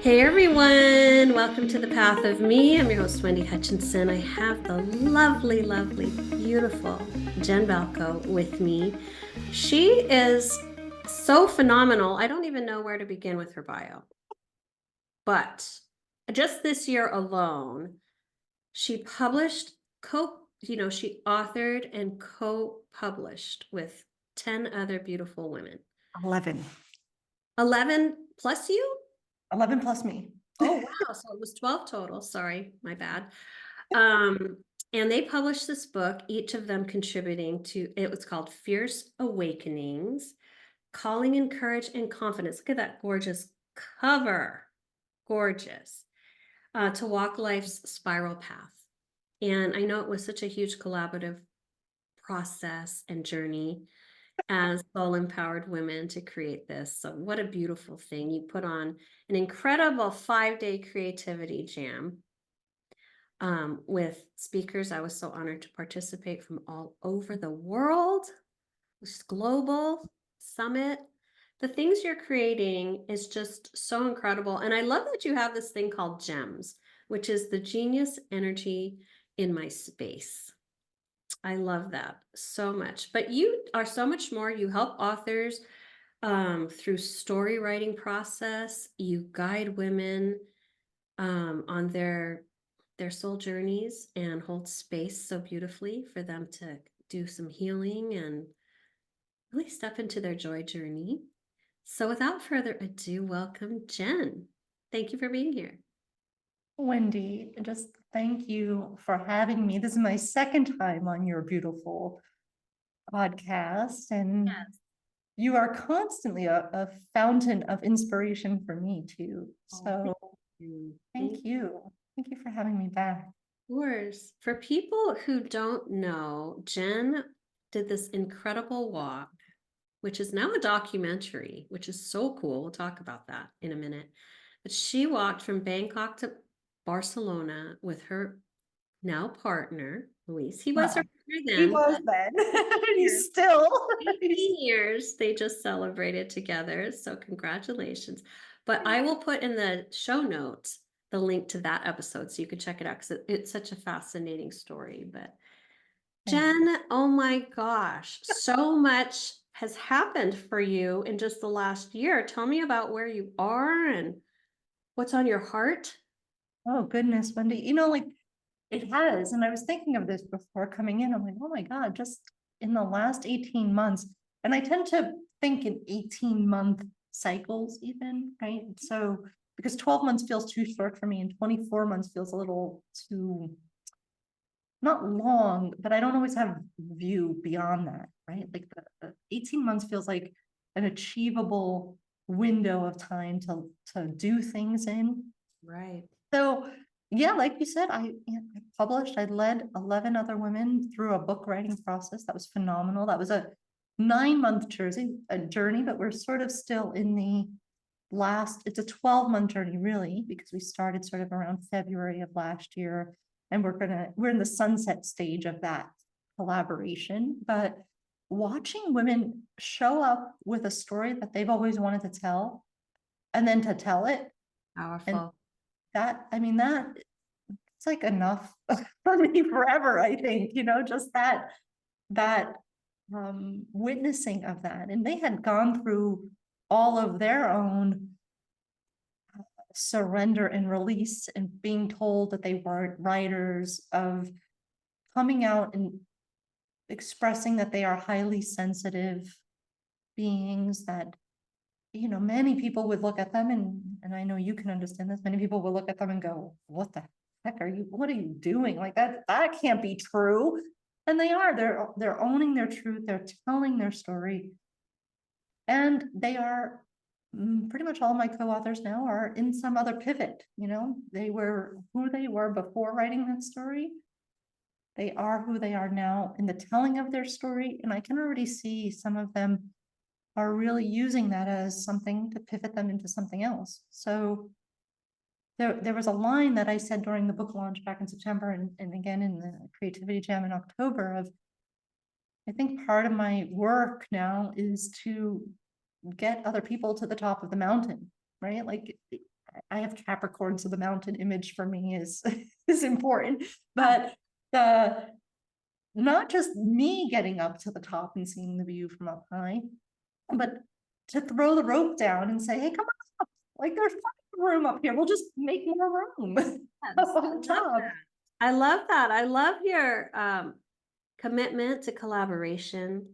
Hey everyone, welcome to The Path of Me. I'm your host, Wendy Hutchinson. I have the lovely, lovely, beautiful Jenn Baljko with me. She is so phenomenal. I don't even know where to begin with her bio. But just this year alone, she published, she authored and co-published with 10 other beautiful women. 11. 11 plus you? 11 plus me. Oh, wow. So it was 12 total. Sorry, my bad. And they published this book, each of them contributing to it. Was called Fierce Awakenings, Calling in Courage and Confidence. Look at that gorgeous cover. Gorgeous. To walk life's spiral path. And I know it was such a huge collaborative process and journey as soul empowered women to create this. So what a beautiful thing. You put on an incredible 5-day creativity jam with speakers. I was so honored to participate from all over the world. This global summit. The things you're creating is just so incredible. And I love that you have this thing called GEMS, which is the genius energy in my space. I love that so much. But you are so much more. You help authors through story writing process. You guide women on their soul journeys and hold space so beautifully for them to do some healing and really step into their joy journey. So without further ado, welcome Jenn. Thank you for being here. Wendy, just thank you for having me. This is my second time on your beautiful podcast, and Yes. you are constantly a fountain of inspiration for me too. So thank you. Thank you for having me back. Of course. For people who don't know, Jenn did this incredible walk, which is now a documentary, which is so cool. We'll talk about that in a minute. But she walked from Bangkok to Barcelona with her now partner, Luis. He was her partner He then. was then. He's still. 18 years they just celebrated together. So congratulations. But I will put in the show notes the link to that episode so you can check it out because it's such a fascinating story. But Jenn, oh my gosh, so much has happened for you in just the last year. Tell me about where you are and what's on your heart. Oh goodness, Wendy. Like it has. And I was thinking of this before coming in. I'm like, oh my God, just in the last 18 months. And I tend to think in 18-month cycles even, right? So because 12 months feels too short for me and 24 months feels a little too, not long, but I don't always have view beyond that, right? Like the 18 months feels like an achievable window of time to do things in. Right. So yeah, like you said, I published, I led 11 other women through a book writing process. That was phenomenal. That was a 9-month journey, but we're sort of still in the it's a 12-month journey really, because we started sort of around February of last year, and we're in the sunset stage of that collaboration. But watching women show up with a story that they've always wanted to tell, and then to tell it, and Powerful. that it's like enough for me forever, I think, just that witnessing of that. And they had gone through all of their own surrender and release, and being told that they weren't writers, of coming out and expressing that they are highly sensitive beings, that many people would look at them, and I know you can understand this, many people will look at them and go, what the heck what are you doing? Like that can't be true. And they're owning their truth, they're telling their story. And they are pretty much all my co-authors now are in some other pivot. They were who they were before writing that story. They are who they are now in the telling of their story. And I can already see some of them are really using that as something to pivot them into something else. So there was a line that I said during the book launch back in September, and again in the Creativity Jam in October, of I think part of my work now is to get other people to the top of the mountain, right? Like I have Capricorn, so the mountain image for me is is important. But the not just me getting up to the top and seeing the view from up high, but to throw the rope down and say, hey, come on up. Like there's plenty of room up here. We'll just make more room Yes, up I on love top. that. I love that. I love your commitment to collaboration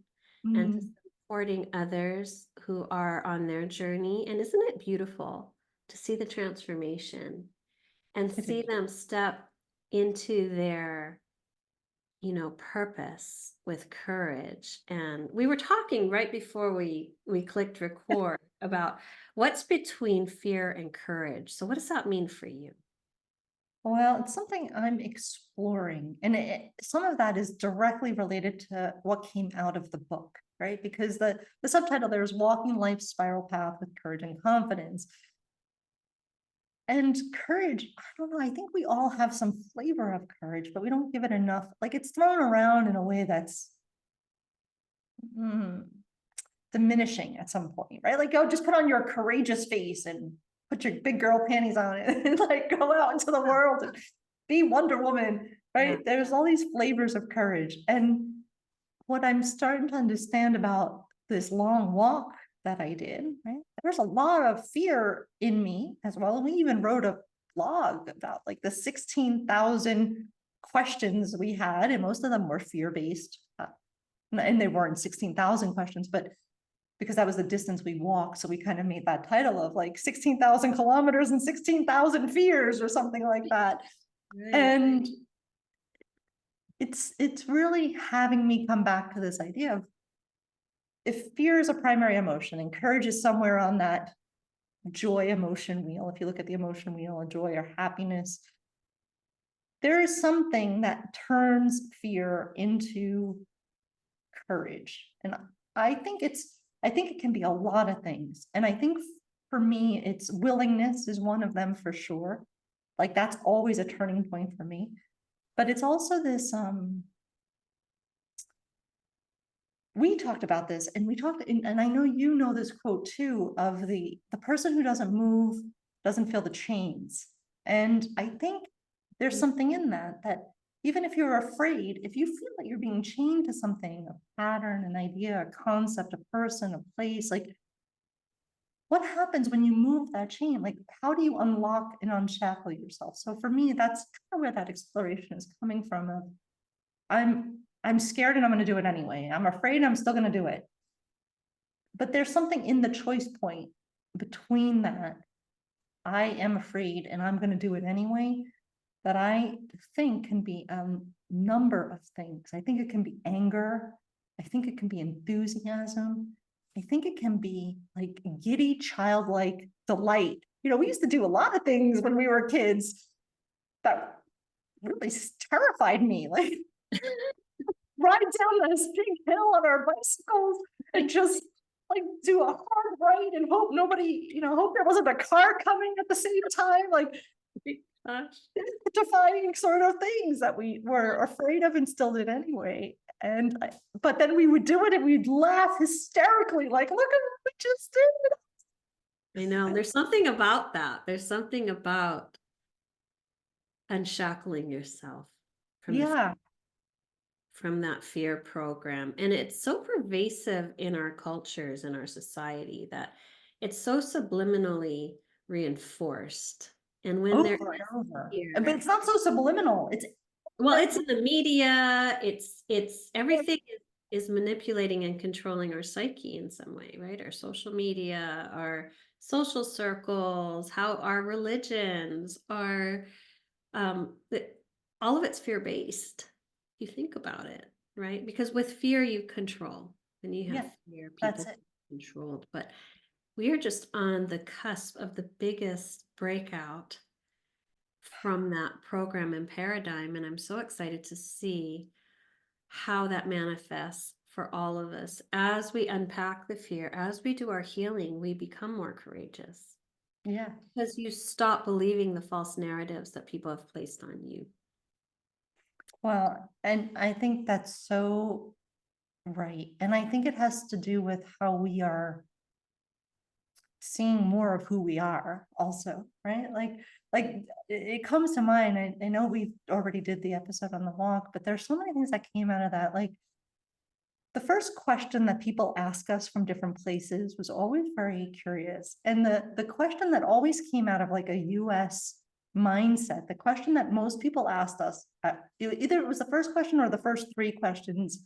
and to Mm, supporting others who are on their journey. And isn't it beautiful to see the transformation and it see is. them step into their, purpose with courage? And we were talking right before we clicked record about what's between fear and courage. So what does that mean for you? Well, it's something I'm exploring, and some of that is directly related to what came out of the book, right? Because the subtitle there is Walking Life's Spiral Path with Courage and Confidence. And courage, I don't know, I think we all have some flavor of courage, but we don't give it enough. Like it's thrown around in a way that's mm, diminishing at some point, right? Like, oh, just put on your courageous face and put your big girl panties on it and like go out into the world and be Wonder Woman, Yeah. right? There's all these flavors of courage. And what I'm starting to understand about this long walk that I did, right? There's a lot of fear in me as well. And we even wrote a blog about like the 16,000 questions we had, and most of them were fear-based. And they weren't 16,000 questions, but because that was the distance we walked. So we kind of made that title of like 16,000 kilometers and 16,000 fears or something like that. Right. And it's really having me come back to this idea of if fear is a primary emotion and courage is somewhere on that joy emotion wheel, if you look at the emotion wheel of joy or happiness, there is something that turns fear into courage. And I think it can be a lot of things. And I think for me, it's willingness is one of them for sure. Like that's always a turning point for me. But it's also this, we talked about this and we talked, and I know you know this quote too, of the person who doesn't move doesn't feel the chains. And I think there's something in that, that even if you're afraid, if you feel that you're being chained to something, a pattern, an idea, a concept, a person, a place, like what happens when you move that chain? Like, how do you unlock and unshackle yourself? So for me, that's kind of where that exploration is coming from. Of I'm scared and I'm going to do it anyway. I'm afraid and I'm still going to do it. But there's something in the choice point between that. I am afraid and I'm going to do it anyway, that I think can be a number of things. I think it can be anger. I think it can be enthusiasm. I think it can be like giddy, childlike delight. You know, we used to do a lot of things when we were kids that really terrified me. Like ride down this big hill on our bicycles and just like do a hard right and hope nobody, hope there wasn't a car coming at the same time. Like Gosh. defying sort of things that we were afraid of and still did anyway. And but then we would do it and we'd laugh hysterically, like, look at what we just I know there's something about that. There's something about unshackling yourself did. from the Yeah. from that fear program. And it's so pervasive in our cultures and our society that it's so subliminally reinforced. And when there Over and is over. But fear, it's not so subliminal. It's well, it's in the media, it's everything is manipulating and controlling our psyche in some way, right? Our social media, our social circles, how our religions are, all of it's fear-based. You think about it, right? Because with fear, you control. When you have yeah, fear, that's people it. feel controlled. But we are just on the cusp of the biggest breakout from that program and paradigm. And I'm so excited to see how that manifests for all of us. As we unpack the fear, as we do our healing, we become more courageous Yeah. because you stop believing the false narratives that people have placed on you. Well, and I think that's so right. And I think it has to do with how we are seeing more of who we are also, right? It comes to mind. I know we already did the episode on the walk, but there's so many things that came out of that. Like the first question that people ask us from different places was always very curious. And the question that always came out of like a US mindset, the question that most people asked us, either it was the first question or the first three questions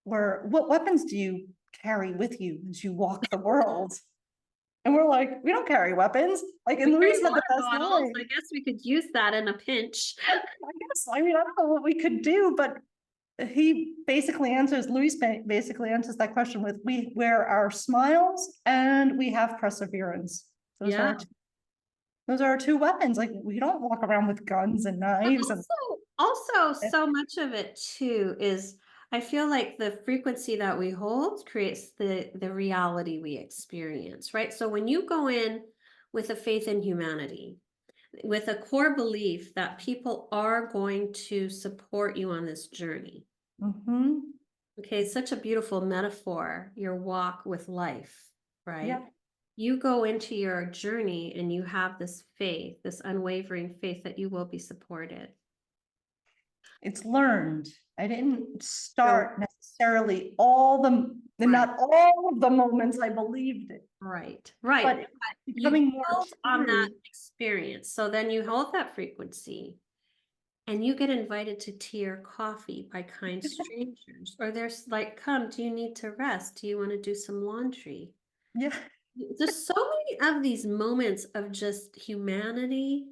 were, what weapons do you carry with you as you walk the world? And we're like, we don't carry weapons. Like, and We carry Luis had the water best bottles. line. I guess we could use that in a pinch. I mean, I don't know what we could do, but he basically answers, Luis basically answers that question with, we wear our smiles and we have perseverance. Those are Yeah. our those are our two weapons. Like, we don't walk around with guns and But knives and also so much of it too is I feel like the frequency that we hold creates the reality we experience, right? So when you go in with a faith in humanity, with a core belief that people are going to support you on this journey. Mhm. Okay, it's such a beautiful metaphor, your walk with life, right? Yeah, You go into your journey and you have this faith, this unwavering faith that you will be supported. it's learned. I didn't So, start necessarily all right, not all of the moments I believed it, right. but But you becoming more build on that true. experience. So then you hold that frequency and you get invited to tea or coffee by kind strangers. Or there's like, come, do you need to rest? Do you want to do some laundry? Yeah, There's so many of these moments of just humanity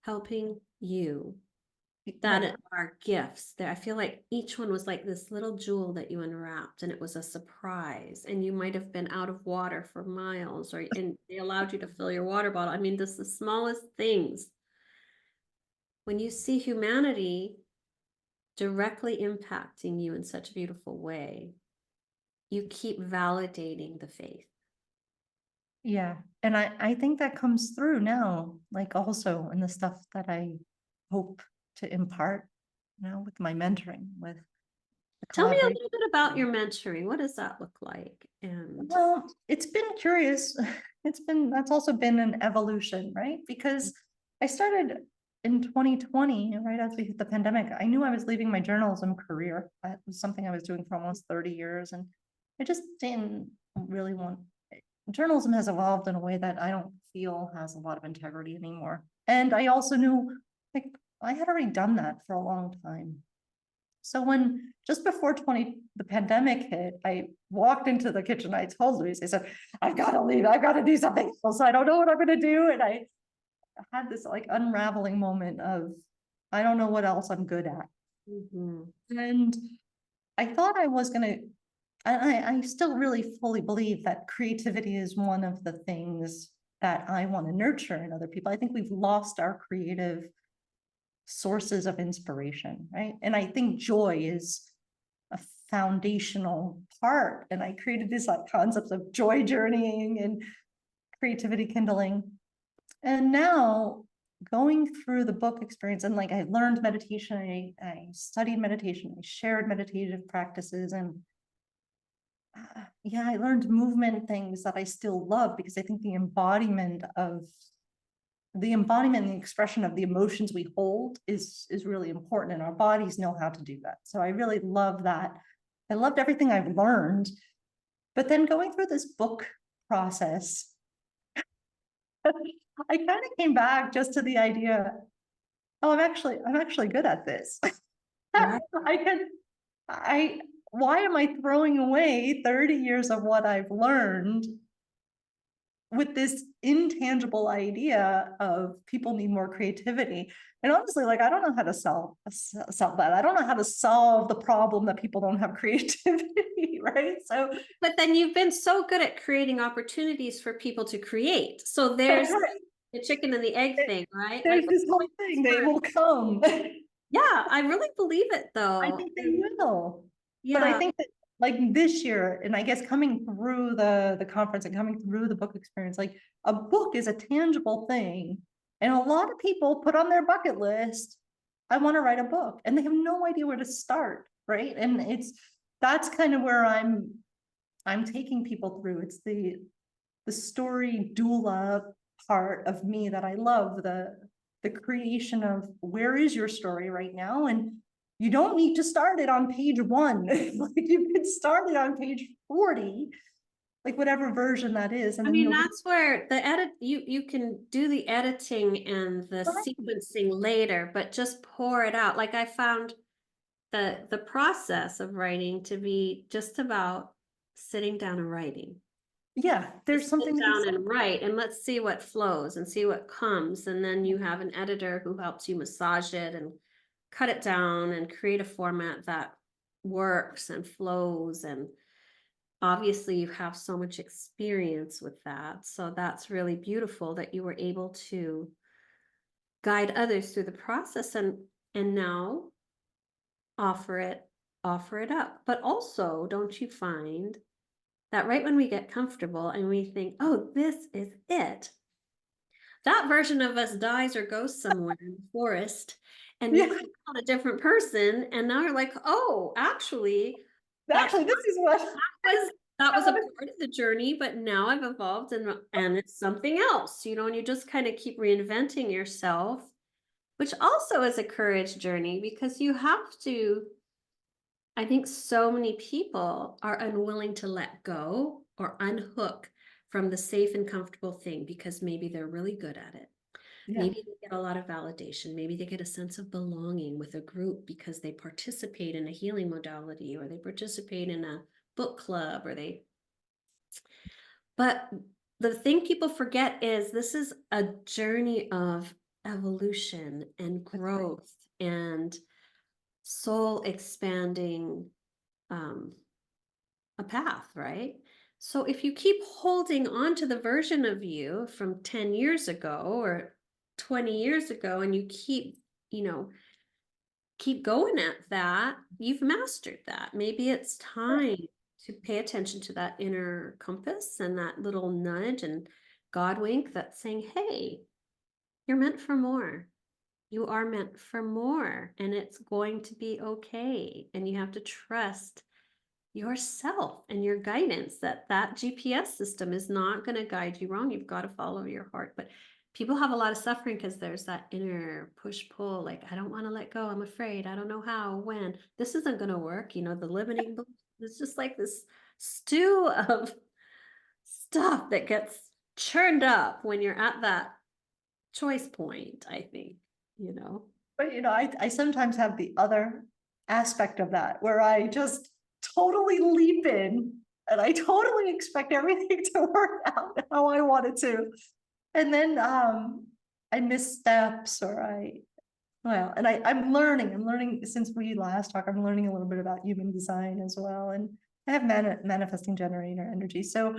helping you that right. are gifts. That I feel like each one was like this little jewel that you unwrapped, and it was a surprise. And you might have been out of water for miles, or and they allowed you to fill your water bottle. I mean, just the smallest things. When you see humanity directly impacting you in such a beautiful way, you keep validating the faith. Yeah. And I think that comes through now, like also in the stuff that I hope to impart, with my mentoring, with the Tell me a collaboration. little bit about your mentoring. What does that look like? And Well, it's been curious. That's also been an evolution, right? Because I started in 2020, right as we hit the pandemic. I knew I was leaving my journalism career. That was something I was doing for almost 30 years. And I just didn't really want, journalism has evolved in a way that I don't feel has a lot of integrity anymore. And I also knew, like, I had already done that for a long time. So when just before the pandemic hit, I walked into the kitchen. I told Luis, I said, I've got to leave. I've got to do something else. I don't know what I'm going to do. And I had this like unraveling moment of, I don't know what else I'm good at. Mhm. And I thought I was going to, I still really fully believe that creativity is one of the things that I want to nurture in other people. I think we've lost our creative sources of inspiration, right? And I think joy is a foundational part. And I created these like concepts of joy journeying and creativity kindling. And now going through the book experience, and like I learned meditation, I studied meditation, I shared meditative practices, and yeah, I learned movement things that I still love, because I think the embodiment and the expression of the emotions we hold is really important, and our bodies know how to do that. So I really love that. I loved everything I've learned, but then going through this book process, I kind of came back just to the idea, oh, I'm actually good at this. Right. I can, I, why am I throwing away 30 years of what I've learned with this intangible idea of people need more creativity? And honestly, like, I don't know how to solve that. I don't know how to solve the problem that people don't have creativity, right? So But then you've been so good at creating opportunities for people to create. So there's the chicken and the egg thing, right? Like, there's this whole thing, they will come. yeah, I really believe it I though. think they And will. But I yeah, think that like this year, and I guess coming through the conference and coming through the book experience, like a book is a tangible thing. And a lot of people put on their bucket list, I want to write a book, and they have no idea where to start, right? And that's kind of where I'm taking people through. It's the story doula part of me that I love, the creation of where is your story right now? And you don't need to start it on page 1. Like you could start it on page 40, like whatever version that is, and I then mean, you'll get that's where the you can do the editing and the right. sequencing later, but just pour it out. Like I found the process of writing to be just about sitting down and writing. Yeah, there's Just sit something to be down said. and write, and let's see what flows and see what comes, and then you have an editor who helps you massage it and cut it down and create a format that works and flows. And obviously you have so much experience with that, so that's really beautiful that you were able to guide others through the process, and now offer it offer it up. But also, don't you find that right when we get comfortable and we think, oh, this is it, that version of us dies or goes somewhere in the forest, and you Yeah, come out a different person, and now you're like, oh, actually, that's actually, this is what was that was a part of the journey, but now I've evolved, and it's something else, and you just kind of keep reinventing yourself, which also is a courage journey, because you have to. I think so many people are unwilling to let go or unhook from the safe and comfortable thing because maybe they're really good at it. yeah. Maybe they get a lot of validation. Maybe they get a sense of belonging with a group because they participate in a healing modality, or they participate in a book club, but the thing people forget is this is a journey of evolution and That's right. growth and soul expanding, um, a path, right? So if you keep holding on to the version of you from 10 years ago or 20 years ago, and you you know, keep going at that, you've mastered that. Maybe it's time to pay attention to that inner compass and that little nudge and God wink that's saying, hey, you're meant for more. You are meant for more, and it's going to be okay. And you have to trust yourself and your guidance, that GPS system is not going to guide you wrong. You've got to follow your heart. But people have a lot of suffering because there's that inner push pull, like, I don't want to let go, I'm afraid, I don't know how, when this isn't going to work, the limiting belief. It's just like this stew of stuff that gets churned up when you're at that choice point, I think, you know. But I sometimes have the other aspect of that where I just totally leap in and I totally expect everything to work out how I want it to. And then I miss steps or I'm learning since we last talked, I'm learning a little bit about human design as well. And I have manifesting generator energy. So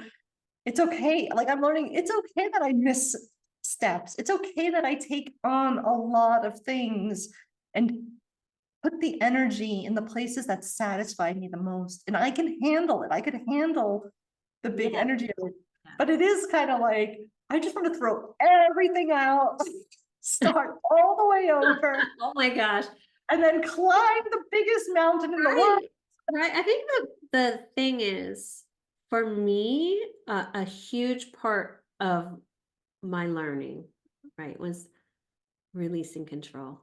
it's okay. Like I'm learning, it's okay that I miss steps. It's okay that I take on a lot of things and put the energy in the places that satisfy me the most. And I can handle it. I could handle the big Yeah. energy of it. Yeah. But it is kind of like, I just want to throw everything out, start all the way over, Oh my gosh. and then climb the biggest mountain in the world. Right. Right. I think the thing is, for me, a huge part of my learning, right, was releasing control.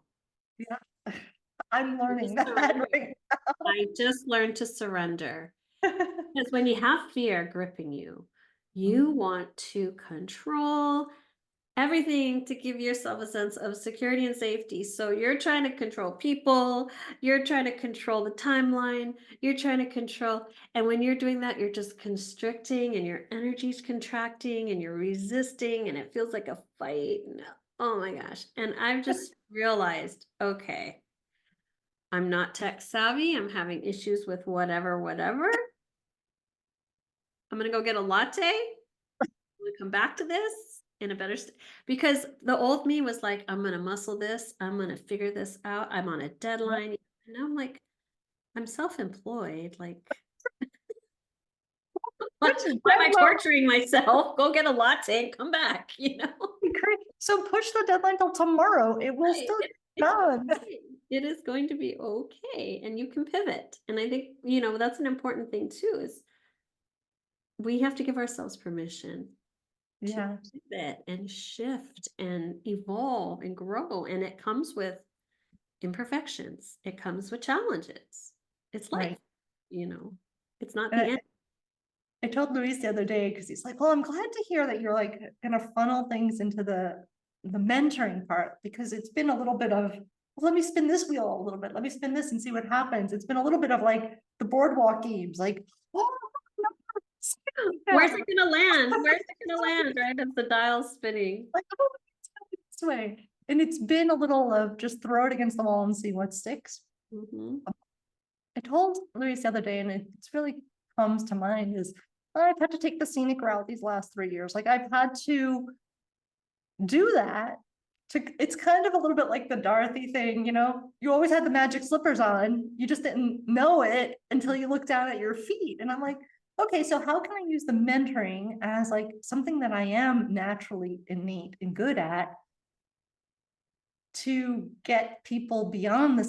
Yeah, I'm Just learning that surrender. right I just learned to surrender. now. Because when you have fear gripping you, you want to control everything to give yourself a sense of security and safety. So you're trying to control people, you're trying to control the timeline, you're trying to control. And when you're doing that, you're just constricting and your energy's contracting and you're resisting and it feels like a fight. Oh my gosh. And I've just realized, okay, I'm not tech savvy. I'm having issues with whatever. I'm going to go get a latte. We come back to this in a better because the old me was like, I'm gonna muscle this, I'm gonna figure this out, I'm on a deadline. And now I'm like, I'm self-employed. Like, why Push the am I deadline. torturing myself? Go get a latte and come back, So push the deadline till tomorrow. It will Right. still be It's done. okay. It is going to be okay. And you can pivot. And I think, that's an important thing too, is we have to give ourselves permission. Yeah, pivot and shift and evolve and grow. And it comes with imperfections. It comes with challenges. It's life, right. you know, it's not And the end. I told Luis the other day, because he's like, well, I'm glad to hear that you're like gonna funnel things into the mentoring part, because it's been a little bit of, well, let me spin this wheel a little bit, let me spin this and see what happens. It's been a little bit of like the boardwalk games, like, oh, Where's yeah, it gonna land? Where's it gonna land? Right as the dial's spinning. like, oh, this way. And it's been a little of just throw it against the wall and see what sticks. Mhm. I told Luis the other day, and it's really comes to mind is I've had to take the scenic route these last 3 years. Like I've had to do that. It's kind of a little bit like the Dorothy thing, you know? You always had the magic slippers on. You just didn't know it until you looked down at your feet. And I'm like, okay, so how can I use the mentoring as like something that I am naturally innate and good at to get people beyond the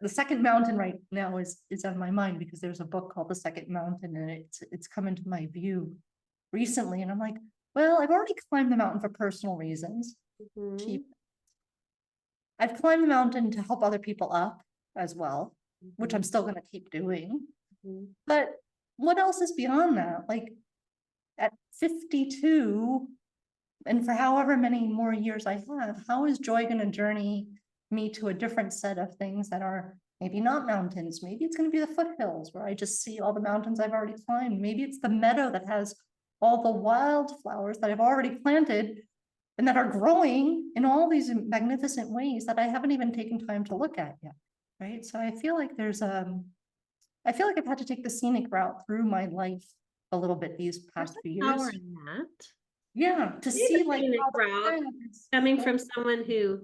second mountain right now is on my mind, because there's a book called The Second Mountain, and it's come into my view recently, and I'm like, well, I've already climbed the mountain for personal reasons. Mhm. I've climbed the mountain to help other people up as well, which I'm Mhm. still going to keep doing. Mhm. But what else is beyond that? Like at 52, and for however many more years I have, how is joy going to journey me to a different set of things that are maybe not mountains? Maybe it's going to be the foothills where I just see all the mountains I've already climbed. Maybe it's the meadow that has all the wildflowers that I've already planted and that are growing in all these magnificent ways that I haven't even taken time to look at yet. Right. So I feel like I feel like I've had to take the scenic route through my life a little bit these There's past few a power years. in that. Yeah, to Maybe see the like scenic how the route paths coming go. from someone who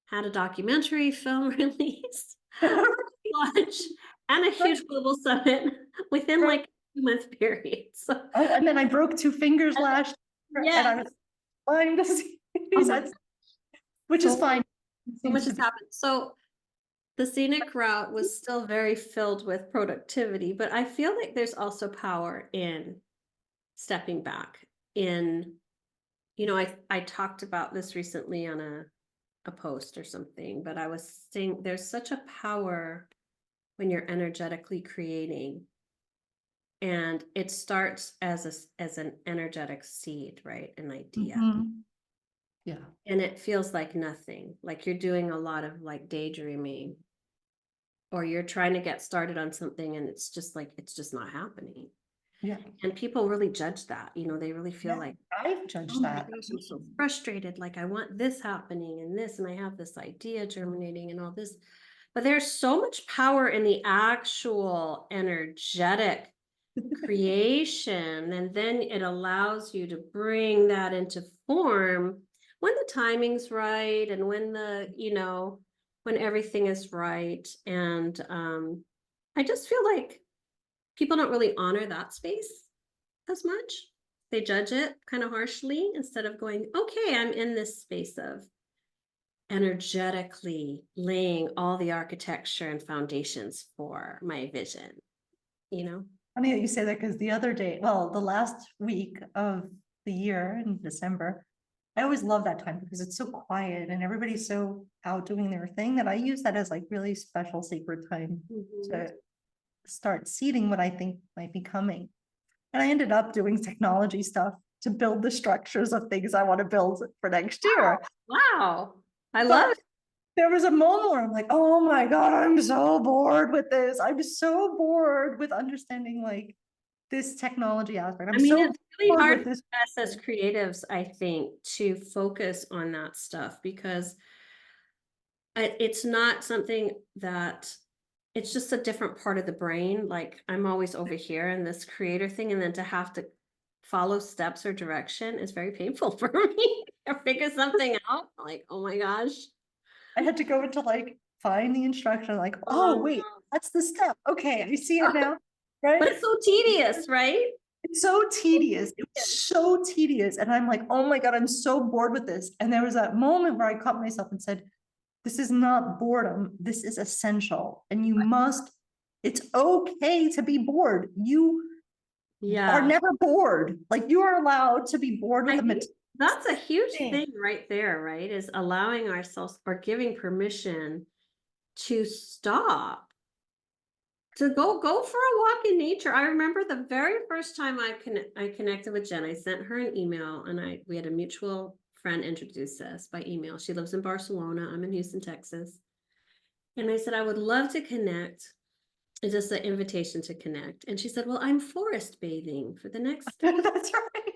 had a documentary film release, launch, and a Right, huge global summit within right. like a 2-month period. So And then I broke 2 fingers last year, and yeah. I was flying to see Oh these, my, which is so fine. It so much seems to has be. happened. So the scenic route was still very filled with productivity, but I feel like there's also power in stepping back in, I talked about this recently on a post or something, but I was saying there's such a power when you're energetically creating, and it starts as as an energetic seed, right? An idea. Mhm. Yeah, And it feels like nothing, like you're doing a lot of like daydreaming, or you're trying to get started on something and it's just like it's just not happening. yeah, And people really judge that, they really feel yeah. like, I've oh judged my that. gosh, I'm so frustrated. Like I want this happening and this, and I have this idea germinating and all this. But there's so much power in the actual energetic creation. And then it allows you to bring that into form when the timing's right and when everything is right. And I just feel like people don't really honor that space as much. They judge it kind of harshly instead of going, okay, I'm in this space of energetically laying all the architecture and foundations for my vision, you know? Funny that you say that, because the other day, well, the last week of the year in December, I always love that time because it's so quiet and everybody's so out doing their thing, that I use that as like really special sacred time Mhm. to start seeding what I think might be coming. And I ended up doing technology stuff to build the structures of things I want to build for next year. Wow. I love But there was a moment where I'm like, oh my God, I'm so bored with this. I'm so bored with understanding like this technology aspect. I'm so it's really bored hard with this. for us as creatives, I think, to focus on that stuff because it's not something that it's just a different part of the brain. Like I'm always over here in this creator thing, and then to have to follow steps or direction is very painful for me or figure something out. Like, oh my gosh. I had to go into like find the instruction, like, oh Um, wait, that's the step. Okay, I see it now. Right? but it's so tedious, right? It's so tedious. It was so tedious. And I'm like, oh my God, I'm so bored with this. And there was that moment where I caught myself and said, this is not boredom. This is essential. And it's okay to be bored. are Yeah. never bored. Like you are allowed to be bored with I a think that's a huge thing. thing right there, right? Is allowing ourselves or giving permission to stop. To go for a walk in nature. I remember the very first time I connected with Jen, I sent her an email and we had a mutual friend introduce us by email. She lives in Barcelona. I'm in Houston, Texas. And I said, I would love to connect. It's just an invitation to connect. And she said, well, I'm forest bathing for the next. That's right.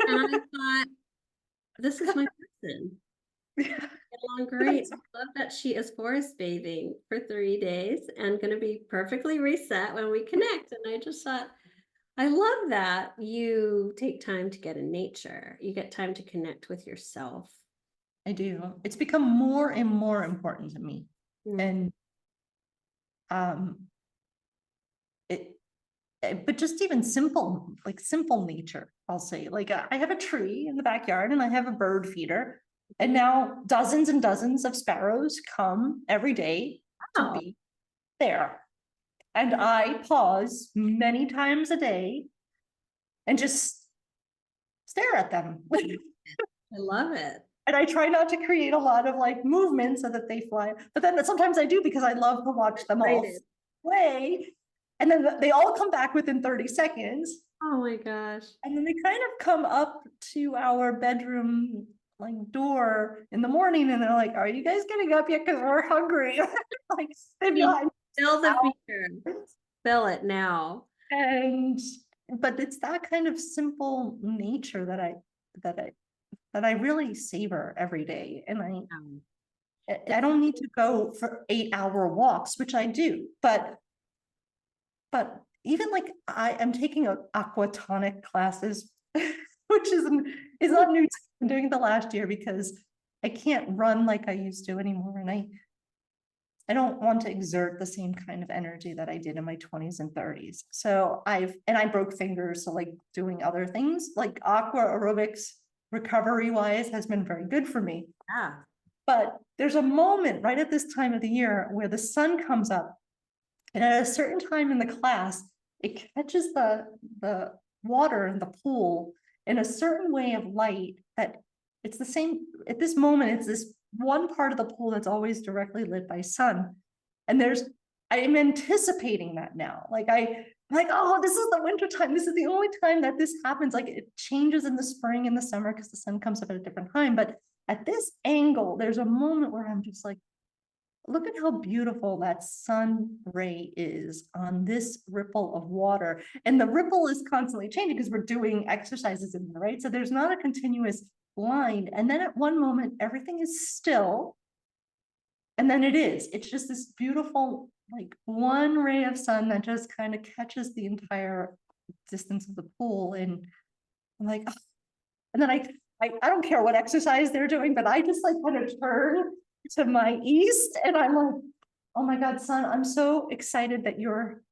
And I thought, this is my person. Get along great. I love that she is forest bathing for 3 days and going to be perfectly reset when we connect. And I just thought, I love that you take time to get in nature. You get time to connect with yourself. I do. It's become more and more important to me. Mm. And um it but just even simple, like simple nature, I'll say. Like I have a tree in the backyard and I have a bird feeder. And now dozens and dozens of sparrows come every day to Wow. be there. And I pause many times a day and just stare at them. I love it. And I try not to create a lot of like movement so that they fly. But then sometimes I do because I love to watch them all Excited. play. And then they all come back within 30 seconds. Oh my gosh. And then they kind of come up to our bedroom like door in the morning and they're like, are you guys getting up yet? Because we're hungry. Like they've got Fill the feature. hours. Fill it now. And but it's that kind of simple nature that I that I really savor every day. And Um, I don't need to go for 8-hour walks, which I do, but even like I am taking aquatonic classes, which is not new. I'm doing the last year because I can't run like I used to anymore. And I don't want to exert the same kind of energy that I did in my 20s and 30s. So I broke fingers. So like doing other things like aqua aerobics recovery wise has been very good for me. yeah. But there's a moment right at this time of the year where the sun comes up. And at a certain time in the class, it catches the water in the pool in a certain way of light that it's the same at this moment. It's this one part of the pool that's always directly lit by sun. And I'm anticipating that now. Like I'm like, oh, this is the winter time. This is the only time that this happens. Like it changes in the spring and the summer because the sun comes up at a different time. But at this angle, there's a moment where I'm just like, look at how beautiful that sun ray is on this ripple of water. And the ripple is constantly changing because we're doing exercises in there, right? So there's not a continuous line. And then at one moment, everything is still. And then it's just this beautiful, like one ray of sun that just kind of catches the entire distance of the pool. And I'm like, oh. And then I don't care what exercise they're doing, but I just like kind of turn to my east and I'm like, oh my God, son, I'm so excited that you're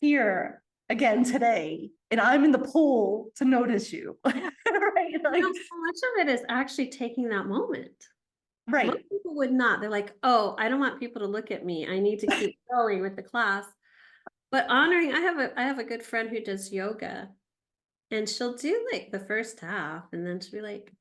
here again today. And I'm in the pool to notice you. Right? Like, So much of it is actually taking that moment. right. Most people would not. They're like, oh, I don't want people to look at me. I need to keep going with the class. But honoring, I have a good friend who does yoga and she'll do like the first half and then she'll be like,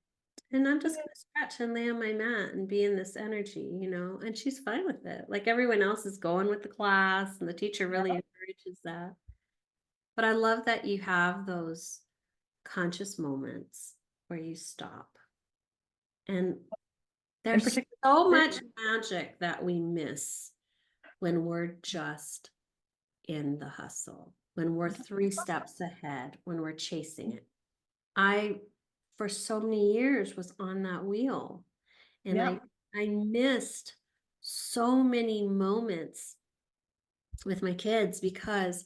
and I'm just gonna stretch and lay on my mat and be in this energy, and she's fine with it. Like everyone else is going with the class and the teacher really encourages that. But I love that you have those conscious moments where you stop. And In there's particular, so much magic that we miss when we're just in the hustle, when we're 3 steps ahead, when we're chasing it. I, for so many years, was on that wheel and yeah. I missed so many moments with my kids because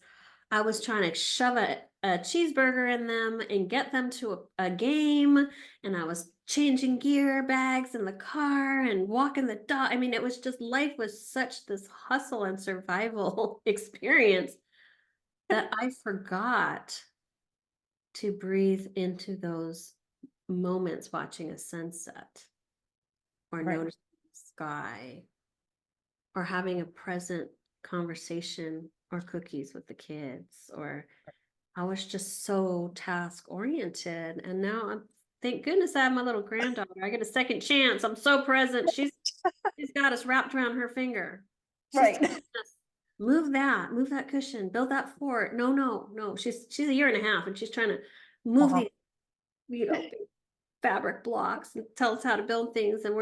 I was trying to shove a cheeseburger in them and get them to a game. And I was changing gear bags in the car and walking the dog. I mean, it was just life was such this hustle and survival experience that I forgot to breathe into those moments watching a sunset or Right. noticing the sky or having a present conversation or cookies with the kids or I was just so task oriented. And now thank goodness I have my little granddaughter. I get a second chance. I'm so present. She's got us wrapped around her finger. She's Right. telling us, move that cushion, build that fort. No, no, no. She's a year and a half and she's trying to move Uh-huh. these, big fabric blocks and tell us how to build things. And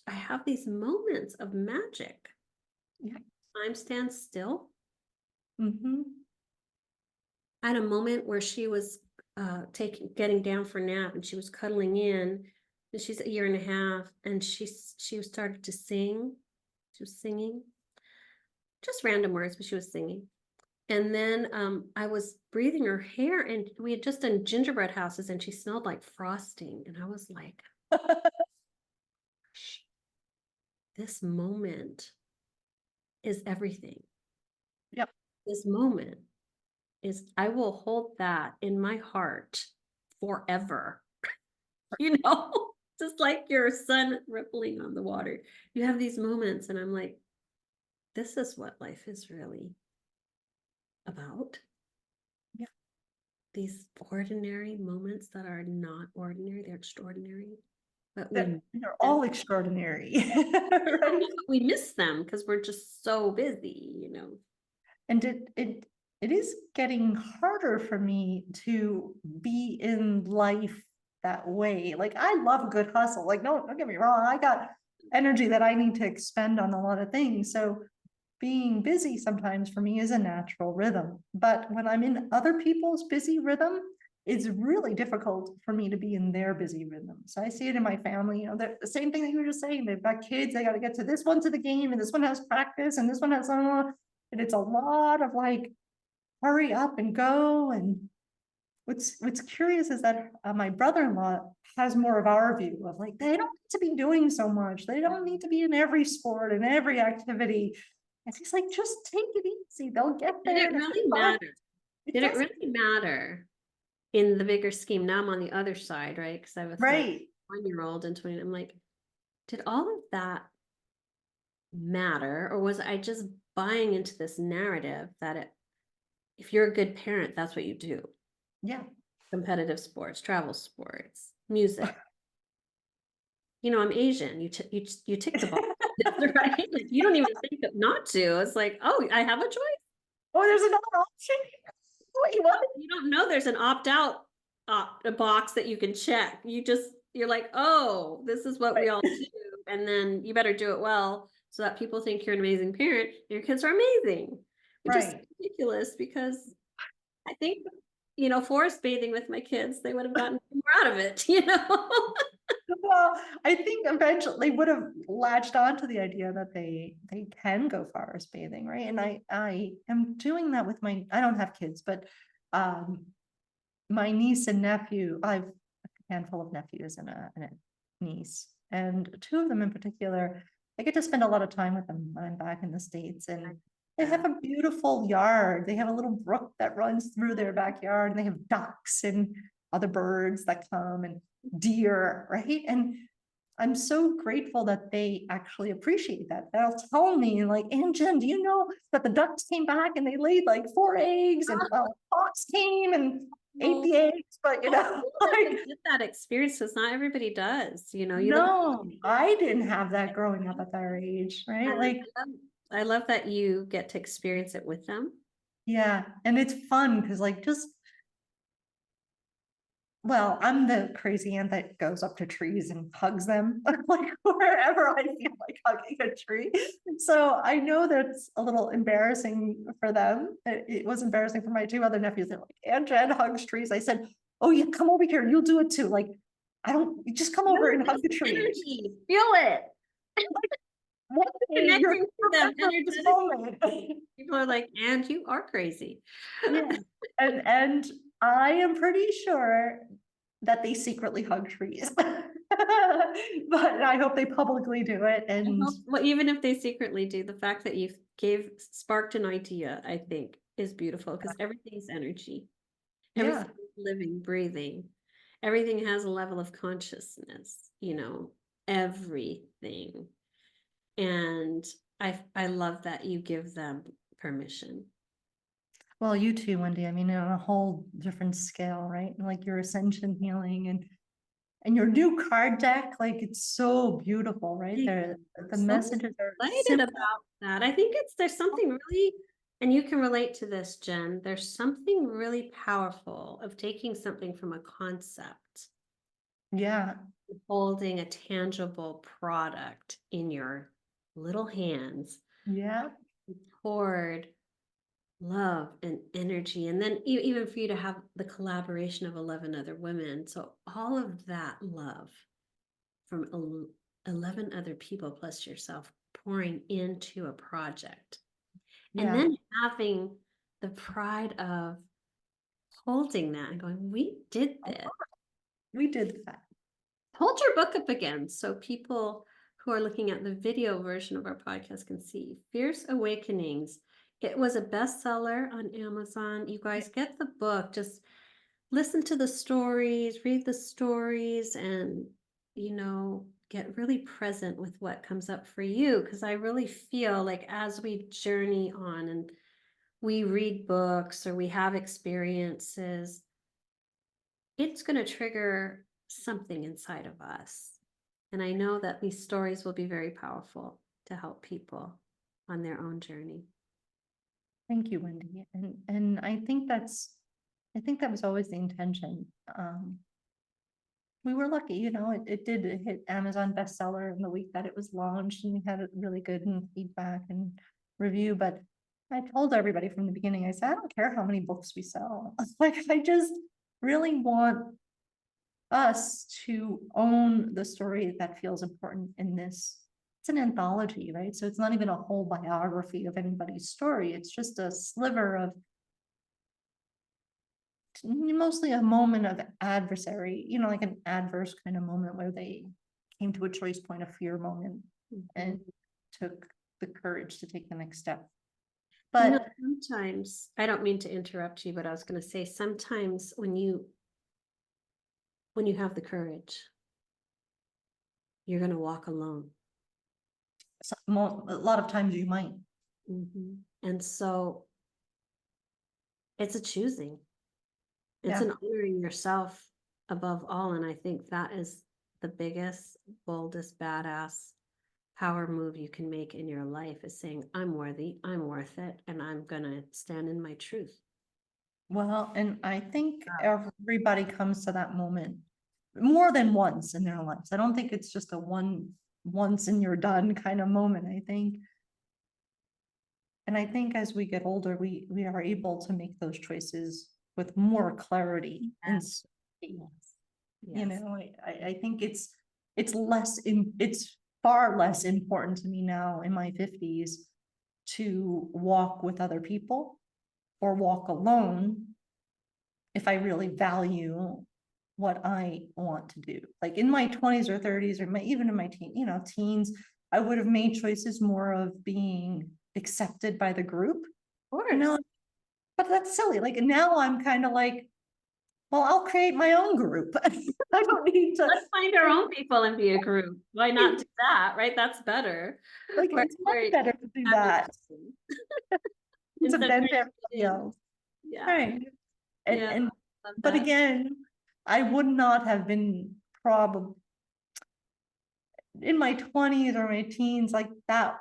I have these moments of magic. Yeah. Time stands still. Hmm. I had a moment where she was getting down for a nap and she was cuddling in, and she's a year and a half, and she started to sing. She was singing just random words, but she was singing. And then I was breathing her hair, and we had just done gingerbread houses, and she smelled like frosting. And I was like, "Shh, this moment is everything. Yep. This moment I will hold that in my heart forever." You know, just like your sun rippling on the water. You have these moments, and I'm like, this is what life is really about. Yeah. These ordinary moments that are not ordinary, they're extraordinary. But They're all extraordinary. Right. we miss them because we're just so busy, you know. And it is getting harder for me to be in life that way. Like I love a good hustle. Like, no, don't get me wrong. I got energy that I need to expend on a lot of things. So being busy sometimes for me is a natural rhythm. But when I'm in other people's busy rhythm, it's really difficult for me to be in their busy rhythm. So I see it in my family, you know, the same thing that you were just saying. They've got kids, they got to get to this one to the game, and this one has practice, and this one has and it's a lot of like hurry up and go. And what's curious is that my brother-in-law has more of our view of like they don't need to be doing so much. They don't need to be in every sport and every activity. And he's like, just take it easy. They'll get Did there. it It'll be really fine. matter? It Did it doesn't. really matter in the bigger scheme? Now I'm on the other side, right? Because I have a Right. 31-year-old and 20. I'm like, did all of that matter, or was I just buying into this narrative that if you're a good parent, that's what you do? Yeah. Competitive sports, travel sports, music. You know, I'm Asian. You tick the box, right? Like, you don't even think of not to. It's like, oh, I have a choice. Oh, there's another option. Wait, what? You don't know there's an opt out a box that you can check. You're like, oh, this is what we Right. all do, and then you better do it well so that people think you're an amazing parent. Your kids are amazing, which is Right. ridiculous because I think, forest bathing with my kids, they would have gotten more out of it, Well, I think eventually they would have latched on to the idea that they can go forest bathing, right? And I am doing that with I don't have kids, but um my niece and nephew, I've a handful of nephews and a niece, and two of them in particular, I get to spend a lot of time with them when I'm back in the States. And they have a beautiful yard. They have a little brook that runs through their backyard, and they have ducks and other birds that come and deer, right? And I'm so grateful that they actually appreciate that. They'll tell me like, Aunt Jen, do you know that the ducks came back and they laid like 4 eggs, and fox came and ate Oh, the eggs, but oh, cool that they like, get that experience because not everybody does. You look at no, I didn't have that growing up at their age, right? and Like, I love that you get to experience it with them. yeah, and it's fun because like well, I'm the crazy aunt that goes up to trees and hugs them, like wherever I feel like hugging a tree. So I know that's a little embarrassing for them. It was embarrassing for my two other nephews. They're like, Aunt Jen hugs trees. I said, oh yeah, come over here. You'll do it too. Like, I don't, just come No, over and hug this the tree. energy, feel it. One day you're Connecting to them remember this energetic. moment. People are like, and you are crazy. Yeah. And I am pretty sure that they secretly hug trees. But I hope they publicly do it. And Well, even if they secretly do, the fact that you sparked an idea, I think, is beautiful because everything's energy. yeah, Everything is living, breathing. Everything has a level of consciousness, everything. And I love that you give them permission. Well, you too, Wendy. I mean, on a whole different scale, right? Like your ascension healing and your new card deck, like it's so beautiful, right? The So messages are excited simple. about that. I think there's something really, and you can relate to this, Jen. There's something really powerful of taking something from a concept, Yeah, holding a tangible product in your little hands, yeah, poured love and energy, and then even for you to have the collaboration of 11 other women. So all of that love from 11 other people plus yourself pouring into a project, and yeah. then having the pride of holding that and going, we did this. We did that. Hold your book up again so people who are looking at the video version of our podcast can see. Fierce Awakenings. It was a bestseller on Amazon. You guys get the book. Just listen to the stories, read the stories, and, get really present with what comes up for you. Because I really feel like as we journey on and we read books or we have experiences, it's going to trigger something inside of us. And I know that these stories will be very powerful to help people on their own journey. Thank you, Wendy. And I think that was always the intention. We were lucky, it did hit Amazon bestseller in the week that it was launched, and we had a really good feedback and review. But I told everybody from the beginning, I said, I don't care how many books we sell. Like, I just really want us to own the story that feels important in this. It's an anthology, right? So it's not even a whole biography of anybody's story. It's just a sliver of mostly a moment of adversary, like an adverse kind of moment where they came to a choice point, a fear moment, and took the courage to take the next step. But Sometimes, I don't mean to interrupt you, but I was going to say sometimes when you have the courage, you're going to walk alone. a lot of times you might. And so it's a choosing. It's Yeah. an honoring yourself above all. And I think that is the biggest, boldest, badass power move you can make in your life, is saying, I'm worthy, I'm worth it, and I'm going to stand in my truth. Well, and I think everybody comes to that moment more than once in their lives. I don't think it's just a once and you're done kind of moment. And I think as we get older, we are able to make those choices with more clarity and certainty. Yes. I think it's far less important to me now in my 50s to walk with other people or walk alone if I really value what I want to do. Like in my 20s or 30s, or even in my teens, I would have made choices more of being accepted by the group. Of course. But that's silly. Like now I'm kind of like, well, I'll create my own group. I don't need to. Let's find our own people and be a group. Why not do that, right? That's better. Like it's much better to do that. To Instead of bend everybody else. yeah. Right. Yeah. And Love but that. again, I would not have been probably in my 20s or my teens, like that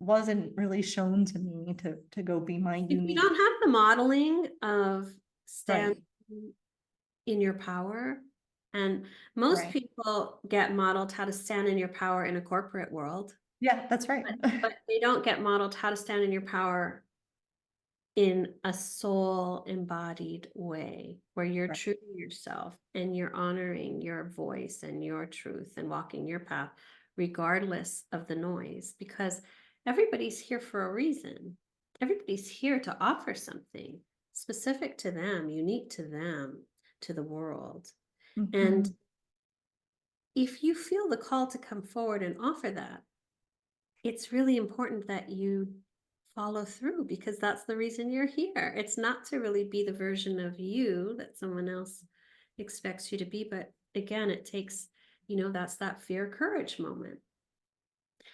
wasn't really shown to me to go be my If you unique. don't have the modeling of Right. standing in your power, and most Right. people get modeled how to stand in your power in a corporate world, Yeah, that's right. but they don't get modeled how to stand in your power in a soul embodied way where you're Right. true to yourself and you're honoring your voice and your truth and walking your path regardless of the noise, because everybody's here for a reason. Everybody's here to offer something specific to them, unique to them, to the world. And Mhm. if you feel the call to come forward and offer that, it's really important that you follow through, because that's the reason you're here. It's not to really be the version of you that someone else expects you to be. But again, it takes, that's that fear courage moment.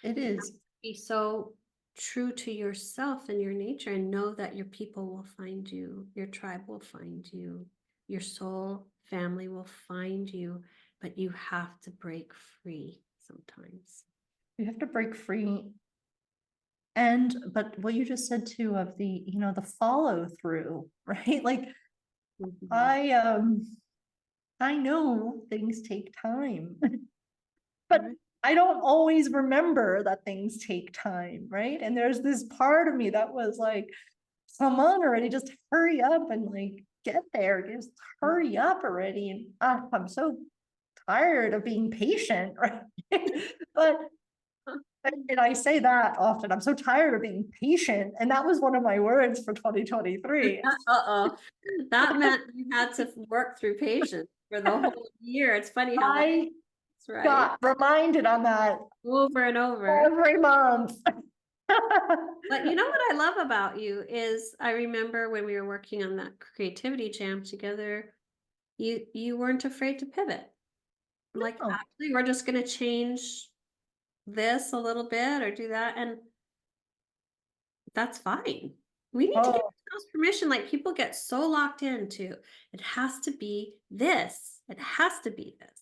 It You have is. to be so true to yourself and your nature, and know that your people will find you, your tribe will find you, your soul family will find you, but you have to break free sometimes. You have to break free. But what you just said too of the, the follow through, right? Like Mhm. I know things take time, but Right. I don't always remember that things take time, right? And there's this part of me that was like, come on already, just hurry up and like get there, just hurry up already. And I'm so tired of being patient, right? But and I say that often, I'm so tired of being patient. And that was one of my words for 2023. Uh-oh. That meant you had to work through patience for the whole year. It's funny how that's I right. got reminded on that Over and over. every month. But you know what I love about you is I remember when we were working on that creativity jam together, you weren't afraid to pivot. Like, No. actually, we're just gonna change this a little bit or do that, and that's fine. We need to give Oh, ourselves permission. Like, people get so locked into it has to be this. It has to be this.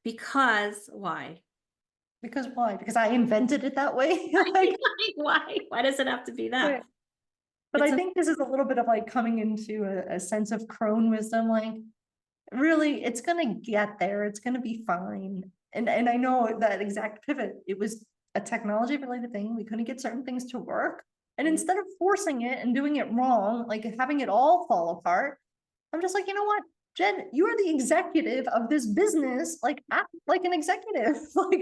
Because why? because why? Because I invented it that way. Like, Why? Why does it have to be that? but but It's I a think this is a little bit of like coming into a sense of crone wisdom. Like, really, it's gonna get there. It's gonna be fine. And I know that exact pivot, it was a technology related thing. We couldn't get certain things to work. And instead of forcing it and doing it wrong, like having it all fall apart, I'm just like, you know what, Jen, you are the executive of this business. Like, act like an executive. Like,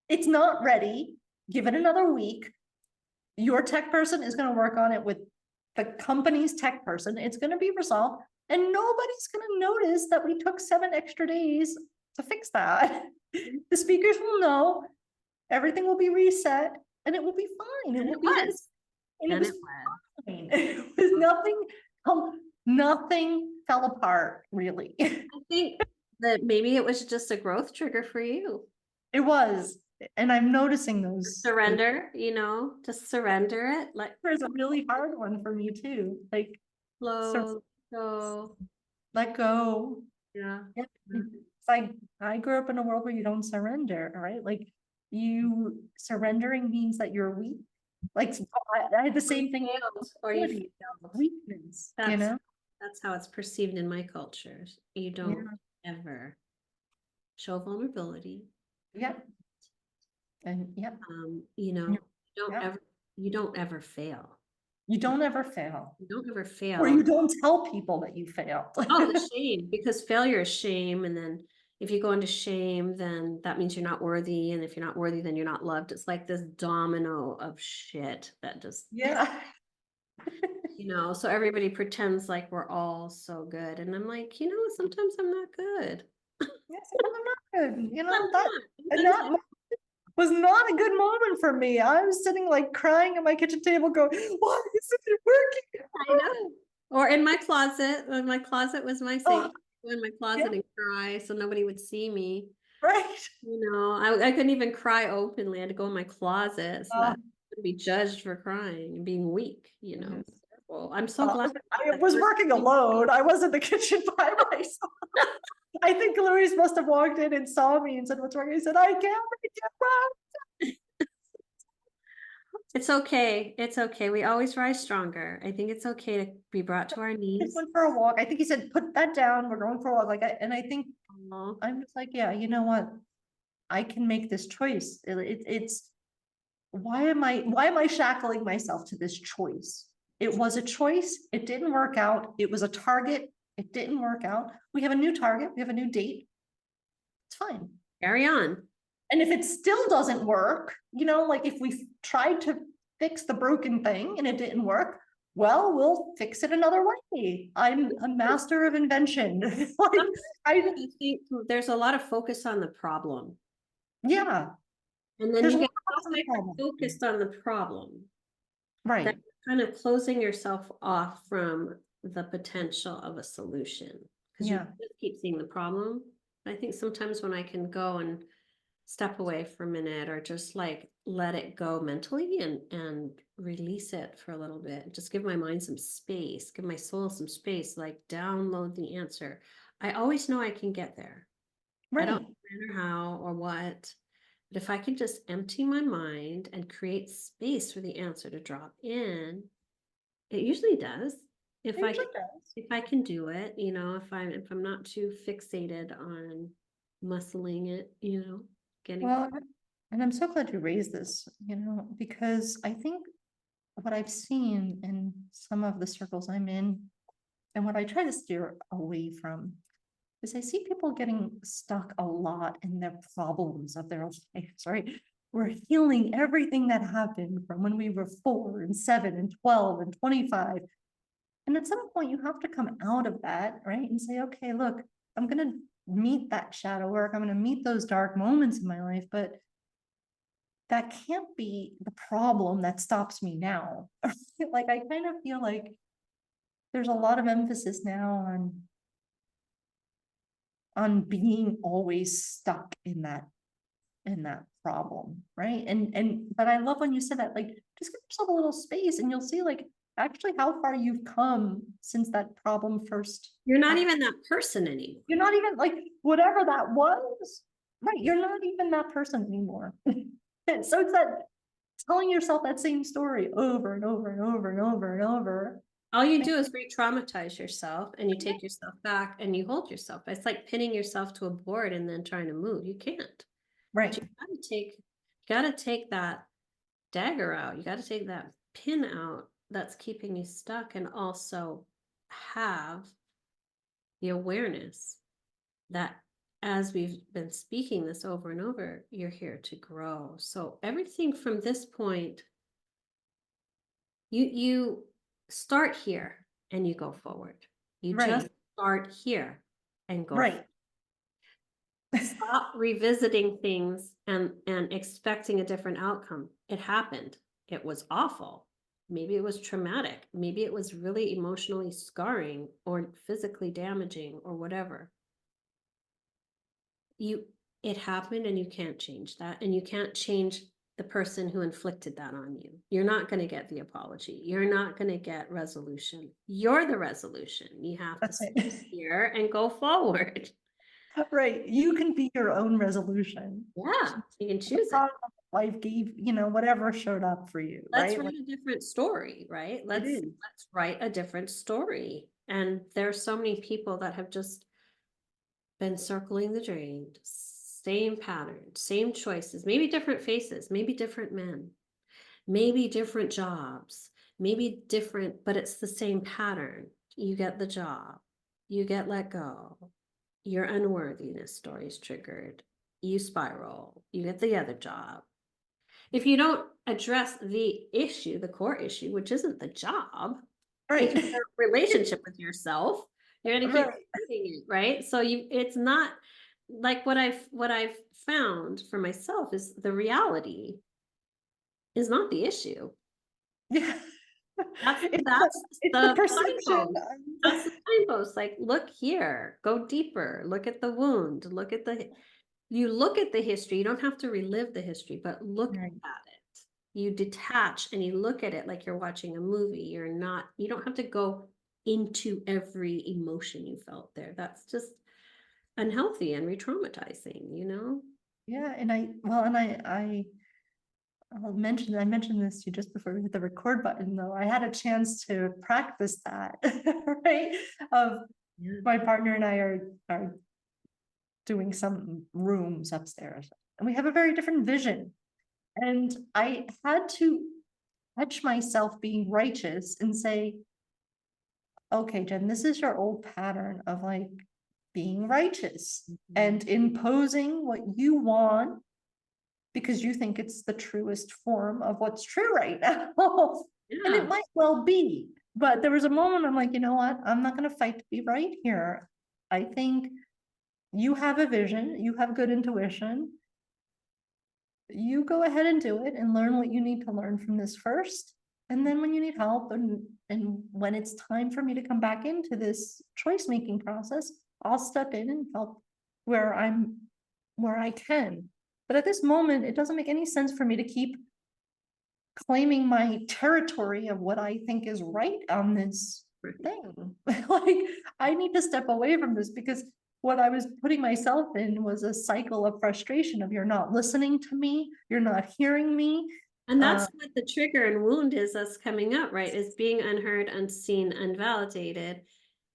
it's not ready. Give it another week. Your tech person is going to work on it with the company's tech person. It's going to be resolved. And nobody's going to notice that we took 7 extra days to fix that. The speakers will know, everything will be reset, and it will be fine. It and will it be what was. and it And was it was. fine. It was nothing, nothing fell apart, really. I think that maybe it was just a growth trigger for you. It was. And I'm noticing those Surrender, just surrender it, there's a really hard one for me too. Like, so flow, go. let go. Yeah. Yeah. Yeah. It's like I grew up in a world where you don't surrender, right? Like, you surrendering means that you're weak. Like, I had the Or you same thing failed, or you with failed. weakness, That's that's how it's perceived in my culture. You don't Yeah. ever show vulnerability. Yeah. And yeah. You don't Yeah. ever you don't ever fail. You don't ever fail. You don't ever Or you fail. don't tell people that you failed. Oh, the shame, because failure is shame. And then if you go into shame, then that means you're not worthy. And if you're not worthy, then you're not loved. It's like this domino of shit that just, Yeah. so everybody pretends like we're all so good. And I'm like, sometimes I'm not good. Yes, I'm not good. I'm That not. and Sometimes that was not a good moment for me. I was sitting like crying at my kitchen table going, why isn't it I know. Or in my closet, when my closet was my working? safe, go in my Yeah, closet and cry so nobody would see me. right. I couldn't even cry openly. I had to go in my closet so that Uh, I wouldn't be judged for crying and being weak. yes. Well, I'm so glad I that was working alone. I was in the kitchen by myself. I think Louise must have walked in and saw me and said, what's wrong? I said, I can't make it well. it's okay. It's okay. We always rise stronger. I think it's okay to be brought to our Just knees. went for a walk. I think he said, put that down. We're going for a walk. And I think Aw. I'm just like, yeah, you know what? I can make this choice. It's why am I shackling myself to this choice? It was a choice. It didn't work out. It was a target. It didn't work out. We have a new target. We have a new date. It's fine. Carry on. And if it still doesn't work, like if we tried to fix the broken thing and it didn't work, well, we'll fix it another way. I'm a master of invention. Like, I, I think there's a lot of focus on the problem. yeah, And then there's you get lots so of hyper problems. focused on the problem that Right. you're kind of closing yourself off from the potential of a solution because you Yeah. just keep seeing the problem. I think sometimes when I can go and step away for a minute or just like let it go mentally and release it for a little bit. Just give my mind some space, give my soul some space, like download the answer. I always know I can get there. I don't Right. matter how or what. But if I can just empty my mind and create space for the answer to drop in, it usually does. It usually does. If I can do it, if I'm not too fixated on muscling it, getting Well, and I'm so glad you raised this, because I think what I've seen in some of the circles I'm in, and what I try to steer away from, is I see people getting stuck a lot in their problems of their life. Sorry. We're healing everything that happened from when we were 4 and 7 and 12 and 25. And at some point, you have to come out of that, right? And say, okay, look, I'm going to meet that shadow work. I'm going to meet those dark moments in my life, but that can't be the problem that stops me now. Like, I kind of feel like there's a lot of emphasis now on being always stuck in that problem, right? And but I love when you said that, like, just give yourself a little space and you'll see, like, actually how far you've come since that problem first You're not happened. even that person anymore. You're not even like whatever that was, right? You're not even that person anymore. And so it's that telling yourself that same story over and over and over and over and over. All you do is re-traumatize yourself and you take yourself back and you hold yourself. It's like pinning yourself to a board and then trying to move. You can't. But Right, you gotta take that dagger out. You gotta take that pin out that's keeping you stuck and also have the awareness that as we've been speaking this over and over, you're here to grow. So everything from this point, you start here and you go forward. You just right, start here and go right. stop revisiting things and expecting a different outcome. It happened. It was awful. Maybe it was traumatic. Maybe it was really emotionally scarring or physically damaging or whatever. You It happened and you can't change that and you can't change the person who inflicted that on you. You're not going to get the apology. You're not going to get resolution. You're the resolution. You have to That's stay it. here and go forward. Right. You can be your own resolution. Yeah, you can The choose it. problem life gave, whatever showed up for you, Let's right? write a different story, right? It Let's is. let's write a different story. And there's so many people that have just been circling the drain, same pattern, same choices, maybe different faces, maybe different men, maybe different jobs, maybe different, but it's the same pattern. You get the job, you get let go, your unworthiness story is triggered, you spiral, you get the other job. If you don't address the issue, the core issue, which isn't the job, Right. it's your relationship with yourself, you're gonna keep Right. repeating it, right? So it's not like what I've found for myself is the reality is not the issue. Yeah. That's It's the, that's it's the the perception. signpost. That's the signpost. Like, look here, go deeper, look at the wound, you look at the history. You don't have to relive the history, but look Right. at it. You detach and you look at it like you're watching a movie. You don't have to go into every emotion you felt there. That's just unhealthy and re-traumatizing. Yeah. And I mentioned this to you just before we hit the record button, though. I had a chance to practice that, right? Of Yeah. my partner and I are doing some rooms upstairs, and we have a very different vision. And I had to catch myself being righteous and say, okay, Jen, this is your old pattern of like being righteous and imposing what you want because you think it's the truest form of what's true right now. And it Yeah. might well be. But there was a moment I'm like, you know what? I'm not going to fight to be right here. I think you have a vision, you have good intuition. You go ahead and do it and learn what you need to learn from this first. And then when you need help and when it's time for me to come back into this choice making process, I'll step in and help where I can. But at this moment, it doesn't make any sense for me to keep claiming my territory of what I think is right on this thing. Like, I need to step away from this, because what I was putting myself in was a cycle of frustration of, you're not listening to me, you're not hearing me. And Uh, that's what the trigger and wound is us coming up, right? Is being unheard, unseen, unvalidated. It's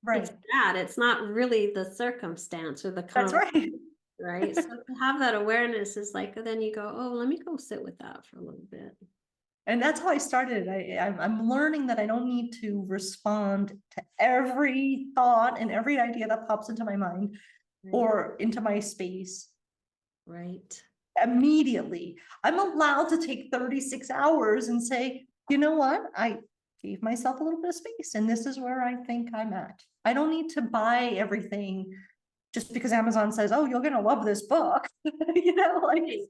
right. that. It's not really the circumstance or the That's conversation, right. right? So to have that awareness is like, then you go, oh, let me go sit with that for a little bit. And that's how I started. I'm learning that I don't need to respond to every thought and every idea that pops into my mind Right. or into my space Right. immediately. I'm allowed to take 36 hours and say, you know what? I gave myself a little bit of space, and this is where I think I'm at. I don't need to buy everything just because Amazon says, oh, you're gonna love this book. Like,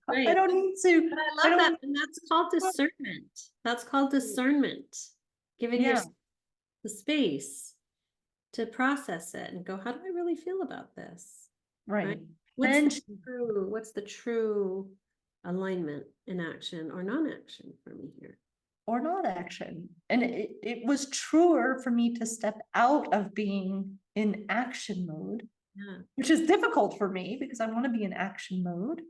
I Right. don't need to, But I I love that. don't, And that's called discernment. That's called discernment. Giving yeah, yourself the space to process it and go, how do I really feel about this? Right? right. What's Then, the true alignment in action or non-action for me here? or not action. And it was truer for me to step out of being in action mode, Yeah. which is difficult for me because I want to be in action mode.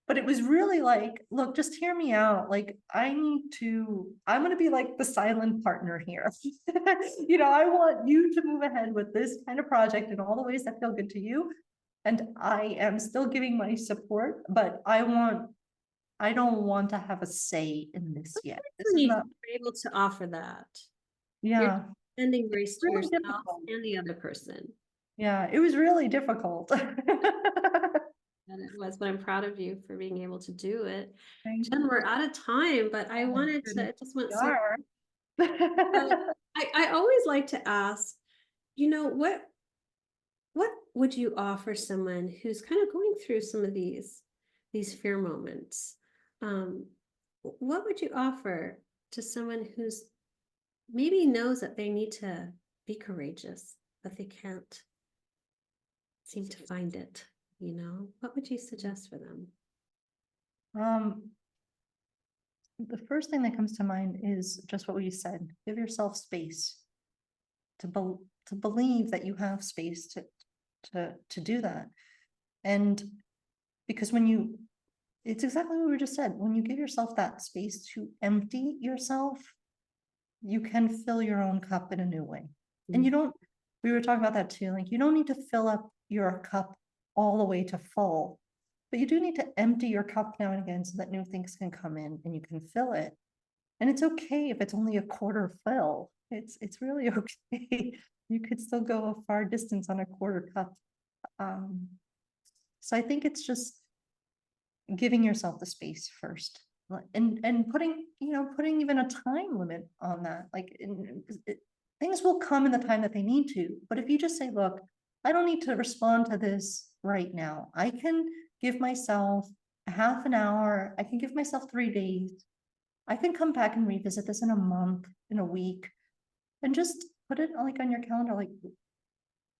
But it was really like, look, just hear me out. Like, I'm going to be like the silent partner here. I want you to move ahead with this kind of project in all the ways that feel good to you. And I am still giving my support, but I don't want to have a say in this yet. This When is you're not, able to offer that, you're yeah, extending grace to really yourself difficult. and the other person. Yeah, it was really difficult. And it was, but I'm proud of you for being able to do it. Thank Jen, we're out of time, but I you. wanted to, it just went so, are. but I always like to ask, what would you offer someone who's kind of going through some of these fear moments? Um, what would you offer to someone who's maybe knows that they need to be courageous, but they can't seem to find it, what would you suggest for them? Um, the first thing that comes to mind is just what we said. Give yourself space to believe that you have space to do that. And because it's exactly what we just said. When you give yourself that space to empty yourself, you can fill your own cup in a new way. And we were talking about that too. Like, you don't need to fill up your cup all the way to full, but you do need to empty your cup now and again so that new things can come in and you can fill it. And it's okay if it's only a quarter fill. It's really okay. You could still go a far distance on a quarter cup. So I think it's just giving yourself the space first, and putting even a time limit on that. Like, things will come in the time that they need to. But if you just say, look, I don't need to respond to this right now. I can give myself a half an hour. I can give myself 3 days. I can come back and revisit this in a month, in a week, and just put it like on your calendar, like,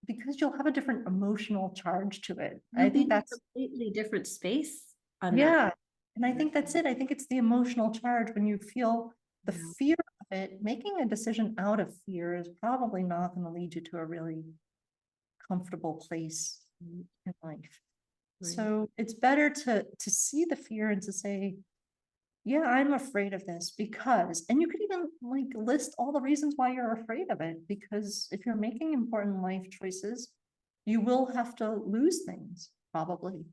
because you'll have a different emotional charge to it. I You'll be think in a that's, completely different space on that. yeah. And I think that's it. I think it's the emotional charge when you feel the Yeah. fear of it. Making a decision out of fear is probably not going to lead you to a really comfortable place Mm, in life. right. So it's better to see the fear and to say, yeah, I'm afraid of this because, and you could even like list all the reasons why you're afraid of it, because if you're making important life choices, you will have to lose things probably.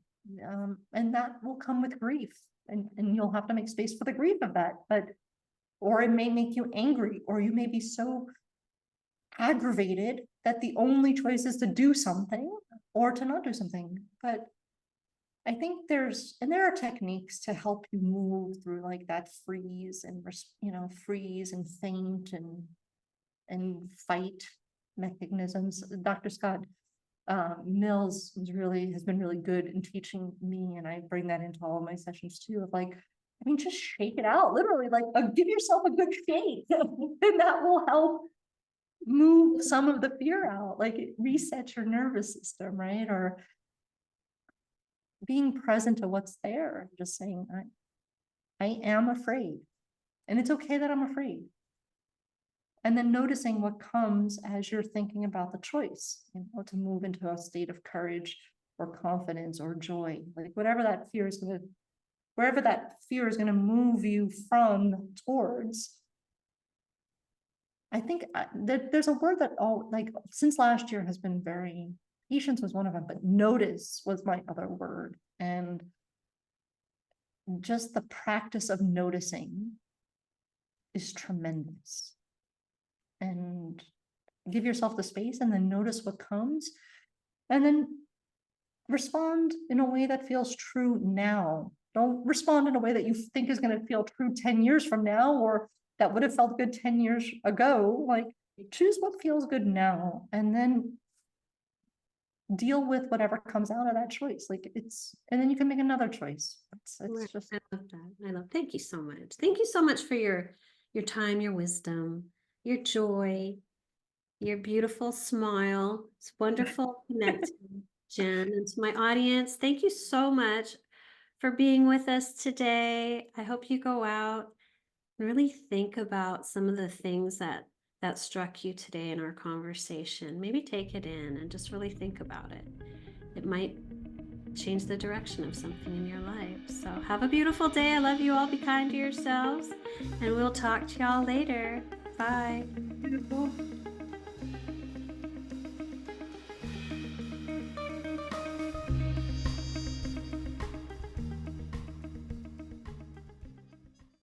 And that will come with grief, and you'll have to make space for the grief of that. Or it may make you angry, or you may be so aggravated that the only choice is to do something or to not do something. But I think there are techniques to help you move through like that freeze and, freeze and faint and fight mechanisms. Dr. Scott Mills has been really good in teaching me, and I bring that into all of my sessions too, of like, just shake it out, literally, like, give yourself a good shake, and that will help move some of the fear out. Like, it resets your nervous system, right? Or being present to what's there, just saying, I am afraid, and it's okay that I'm afraid. And then noticing what comes as you're thinking about the choice, to move into a state of courage or confidence or joy, like whatever that fear is going to, wherever that fear is going to move you from towards. I think there's a word that since last year has been very, patience was one of them, but notice was my other word. And just the practice of noticing is tremendous. And give yourself the space and then notice what comes. And then respond in a way that feels true now. Don't respond in a way that you think is going to feel true 10 years from now, or that would have felt good 10 years ago. Like, choose what feels good now, and then deal with whatever comes out of that choice. And then you can make another choice. Right. It's just, I love that. Thank you so much. Thank you so much for your time, your wisdom, your joy, your beautiful smile. It's wonderful connecting, Jen. And to my audience, thank you so much for being with us today. I hope you go out and really think about some of the things that struck you today in our conversation. Maybe take it in and just really think about it. It might change the direction of something in your life. So have a beautiful day. I love you all. Be kind to yourselves. And we'll talk to y'all later. Bye. beautiful.